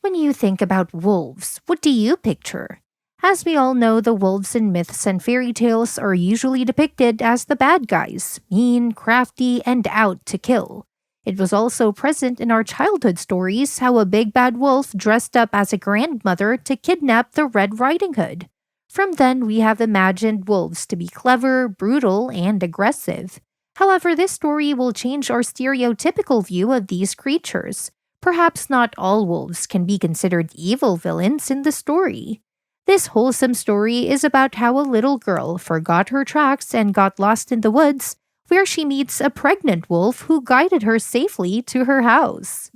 When you think about wolves, what do you picture? As we all know, the wolves in myths and fairy tales are usually depicted as the bad guys, mean, crafty, and out to kill. It was also present in our childhood stories how a big bad wolf dressed up as a grandmother to kidnap the Red Riding Hood. From then, we have imagined wolves to be clever, brutal, and aggressive. However, this story will change our stereotypical view of these creatures. Perhaps not all wolves can be considered evil villains in the story. This wholesome story is about how a little girl forgot her tracks and got lost in the woods, where she meets a pregnant wolf who guided her safely to her house.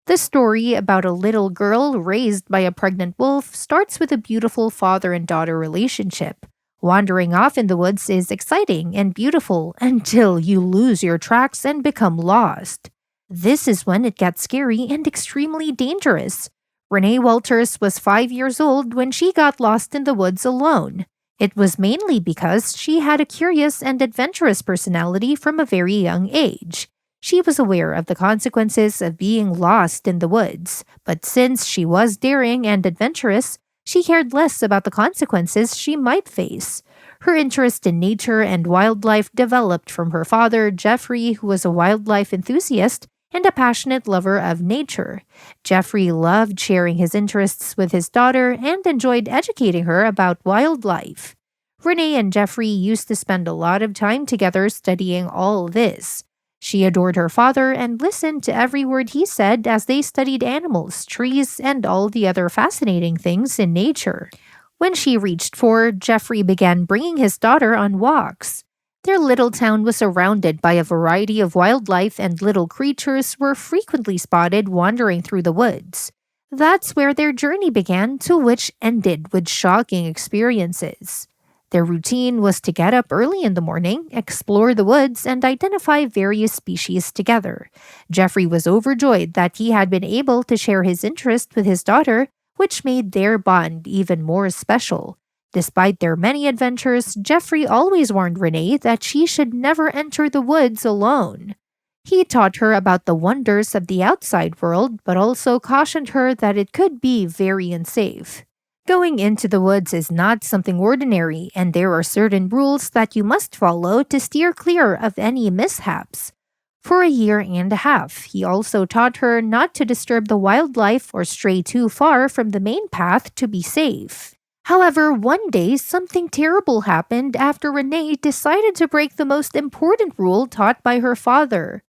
The story about a little girl raised by a pregnant wolf starts with a beautiful father and daughter relationship. Wandering off in the woods is exciting and beautiful until you lose your tracks and become lost. This is when it gets scary and extremely dangerous. Renee Walters was 5 years old when she got lost in the woods alone. It was mainly because she had a curious and adventurous personality from a very young age. She was aware of the consequences of being lost in the woods, but since she was daring and adventurous, she cared less about the consequences she might face. Her interest in nature and wildlife developed from her father, Jeffrey, who was a wildlife enthusiast and a passionate lover of nature. Jeffrey loved sharing his interests with his daughter and enjoyed educating her about wildlife. Renee and Jeffrey used to spend a lot of time together studying all this. She adored her father and listened to every word he said as they studied animals, trees, and all the other fascinating things in nature. When she reached 4, Jeffrey began bringing his daughter on walks. Their little town was surrounded by a variety of wildlife, and little creatures were frequently spotted wandering through the woods. That's where their journey began, to which ended with shocking experiences. Their routine was to get up early in the morning, explore the woods, and identify various species together. Jeffrey was overjoyed that he had been able to share his interest with his daughter, which made their bond even more special. Despite their many adventures, Jeffrey always warned Renee that she should never enter the woods alone. He taught her about the wonders of the outside world, but also cautioned her that it could be very unsafe. Going into the woods is not something ordinary, and there are certain rules that you must follow to steer clear of any mishaps. For 1.5 years, he also taught her not to disturb the wildlife or stray too far from the main path to be safe. However, one day something terrible happened after Renee decided to break the most important rule taught by her father.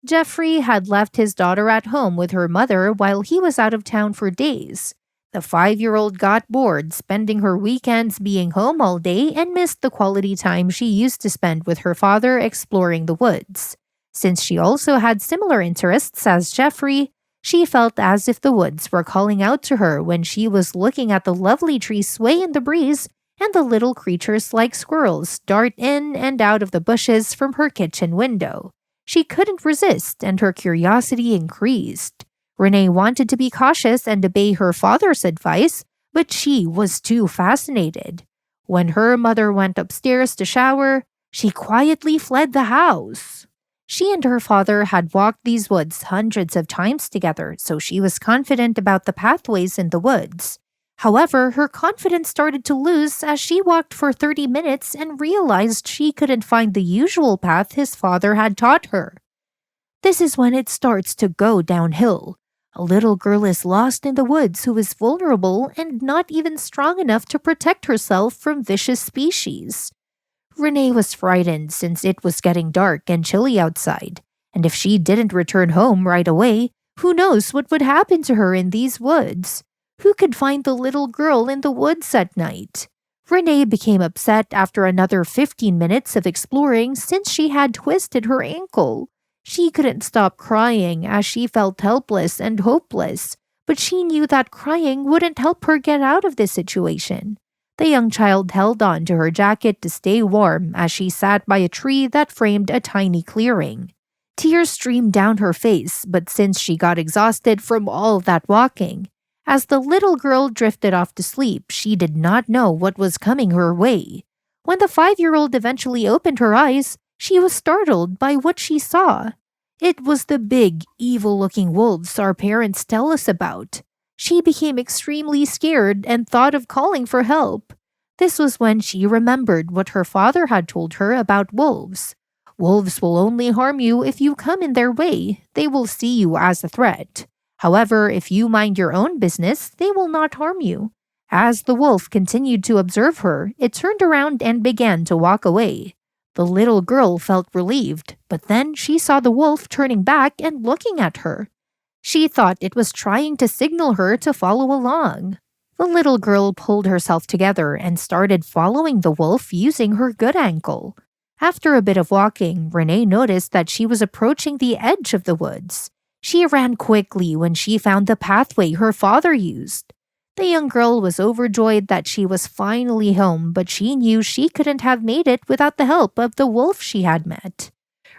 Jeffrey had left his daughter at home with her mother while he was out of town for days. The 5-year-old got bored spending her weekends being home all day and missed the quality time she used to spend with her father exploring the woods. Since she also had similar interests as Jeffrey, she felt as if the woods were calling out to her when she was looking at the lovely trees sway in the breeze and the little creatures like squirrels dart in and out of the bushes from her kitchen window. She couldn't resist, and her curiosity increased. Renee wanted to be cautious and obey her father's advice, but she was too fascinated. When her mother went upstairs to shower, she quietly fled the house. She and her father had walked these woods hundreds of times together, so she was confident about the pathways in the woods. However, her confidence started to lose as she walked for 30 minutes and realized she couldn't find the usual path his father had taught her. This is when it starts to go downhill. A little girl is lost in the woods who is vulnerable and not even strong enough to protect herself from vicious species. Renee was frightened since it was getting dark and chilly outside, and if she didn't return home right away, who knows what would happen to her in these woods? Who could find the little girl in the woods at night? Renee became upset after another 15 minutes of exploring since she had twisted her ankle. She couldn't stop crying as she felt helpless and hopeless, but she knew that crying wouldn't help her get out of this situation. The young child held on to her jacket to stay warm as she sat by a tree that framed a tiny clearing. Tears streamed down her face, but since she got exhausted from all that walking, as the little girl drifted off to sleep, she did not know what was coming her way. When the 5-year-old eventually opened her eyes, she was startled by what she saw. It was the big, evil-looking wolves our parents tell us about. She became extremely scared and thought of calling for help. This was when she remembered what her father had told her about wolves. Wolves will only harm you if you come in their way. They will see you as a threat. However, if you mind your own business, they will not harm you. As the wolf continued to observe her, it turned around and began to walk away. The little girl felt relieved, but then she saw the wolf turning back and looking at her. She thought it was trying to signal her to follow along. The little girl pulled herself together and started following the wolf using her good ankle. After a bit of walking, Renee noticed that she was approaching the edge of the woods. She ran quickly when she found the pathway her father used. The young girl was overjoyed that she was finally home, but she knew she couldn't have made it without the help of the wolf she had met.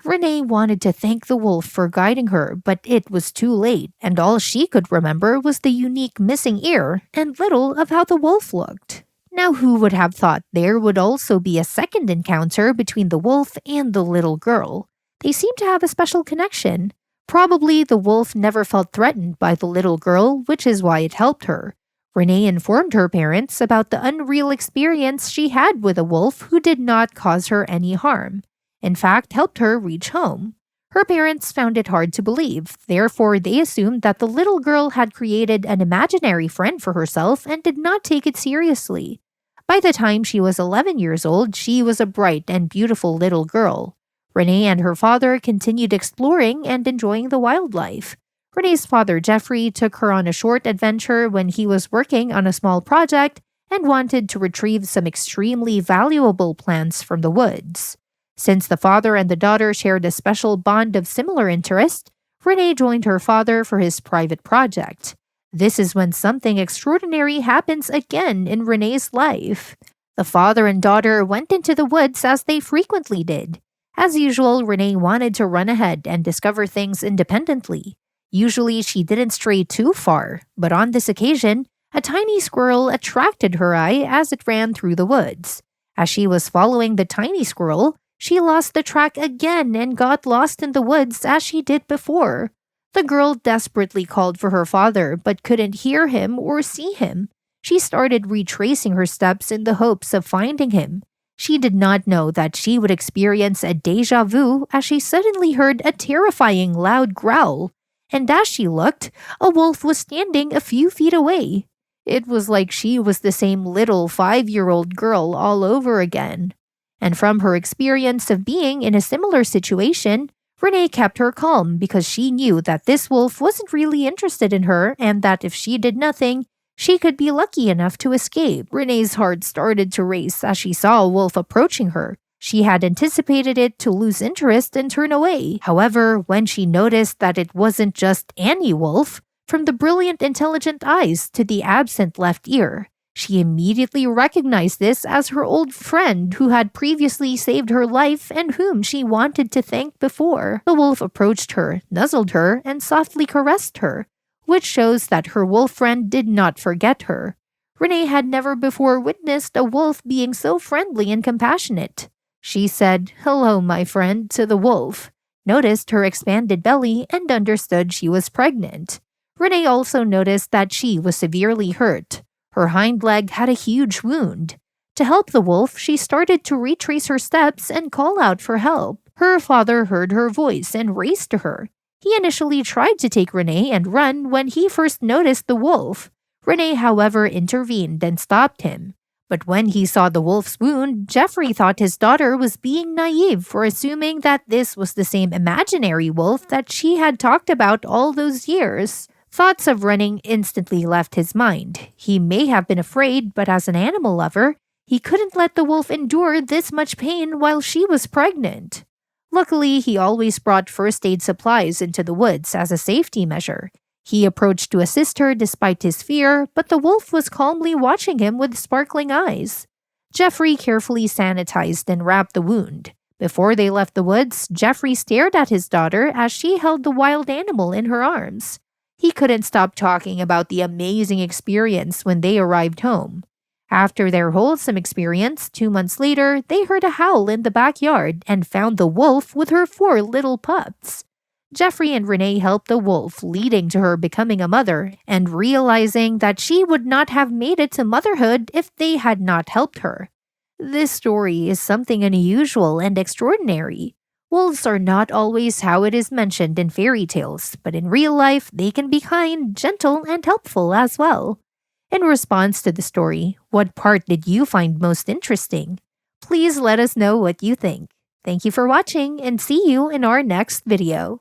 Renee wanted to thank the wolf for guiding her, but it was too late, and all she could remember was the unique missing ear and little of how the wolf looked. Now, who would have thought there would also be a second encounter between the wolf and the little girl? They seemed to have a special connection. Probably the wolf never felt threatened by the little girl, which is why it helped her. Renee informed her parents about the unreal experience she had with a wolf who did not cause her any harm. In fact, helped her reach home. Her parents found it hard to believe, therefore they assumed that the little girl had created an imaginary friend for herself and did not take it seriously. By the time she was 11 years old, she was a bright and beautiful little girl. Renee and her father continued exploring and enjoying the wildlife. Renee's father, Jeffrey, took her on a short adventure when he was working on a small project and wanted to retrieve some extremely valuable plants from the woods. Since the father and the daughter shared a special bond of similar interest, Renee joined her father for his private project. This is when something extraordinary happens again in Renee's life. The father and daughter went into the woods as they frequently did. As usual, Renee wanted to run ahead and discover things independently. Usually, she didn't stray too far, but on this occasion, a tiny squirrel attracted her eye as it ran through the woods. As she was following the tiny squirrel, she lost the track again and got lost in the woods as she did before. The girl desperately called for her father but couldn't hear him or see him. She started retracing her steps in the hopes of finding him. She did not know that she would experience a déjà vu as she suddenly heard a terrifying loud growl. And as she looked, a wolf was standing a few feet away. It was like she was the same little 5-year-old girl all over again. And from her experience of being in a similar situation, Renee kept her calm because she knew that this wolf wasn't really interested in her and that if she did nothing, she could be lucky enough to escape. Renee's heart started to race as she saw a wolf approaching her. She had anticipated it to lose interest and turn away. However, when she noticed that it wasn't just any wolf, from the brilliant intelligent eyes to the absent left ear, she immediately recognized this as her old friend who had previously saved her life and whom she wanted to thank before. The wolf approached her, nuzzled her, and softly caressed her, which shows that her wolf friend did not forget her. Renee had never before witnessed a wolf being so friendly and compassionate. She said, "Hello, my friend," to the wolf, noticed her expanded belly, and understood she was pregnant. Renee also noticed that she was severely hurt. Her hind leg had a huge wound. To help the wolf, she started to retrace her steps and call out for help. Her father heard her voice and raced to her. He initially tried to take Renee and run when he first noticed the wolf. Renee, however, intervened and stopped him. But when he saw the wolf's wound, Jeffrey thought his daughter was being naive for assuming that this was the same imaginary wolf that she had talked about all those years. Thoughts of running instantly left his mind. He may have been afraid, but as an animal lover, he couldn't let the wolf endure this much pain while she was pregnant. Luckily, he always brought first aid supplies into the woods as a safety measure. He approached to assist her despite his fear, but the wolf was calmly watching him with sparkling eyes. Jeffrey carefully sanitized and wrapped the wound. Before they left the woods, Jeffrey stared at his daughter as she held the wild animal in her arms. He couldn't stop talking about the amazing experience when they arrived home. After their wholesome experience, 2 months later, they heard a howl in the backyard and found the wolf with her 4 little pups. Jeffrey and Renee help the wolf, leading to her becoming a mother and realizing that she would not have made it to motherhood if they had not helped her. This story is something unusual and extraordinary. Wolves are not always how it is mentioned in fairy tales, but in real life, they can be kind, gentle, and helpful as well. In response to the story, what part did you find most interesting? Please let us know what you think. Thank you for watching and see you in our next video.